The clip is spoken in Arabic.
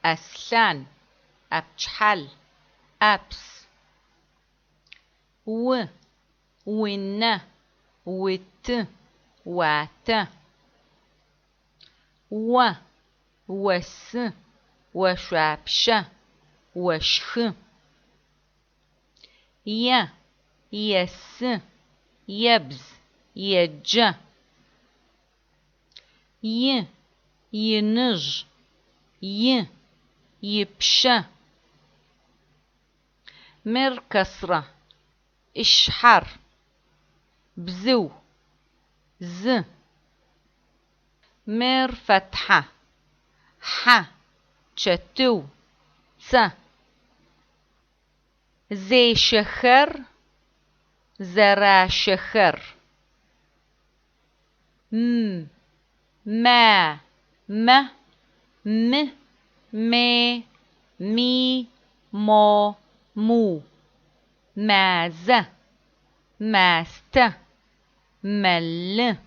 أسلان أبجحل أبس ون وت وات وس وشابش وشخ يس يبز يج ينج يبش مركسرة إشحر بزو مر فتحة شتو زي شخر زرا شخر ما مي مي مو مو ماز ماست مل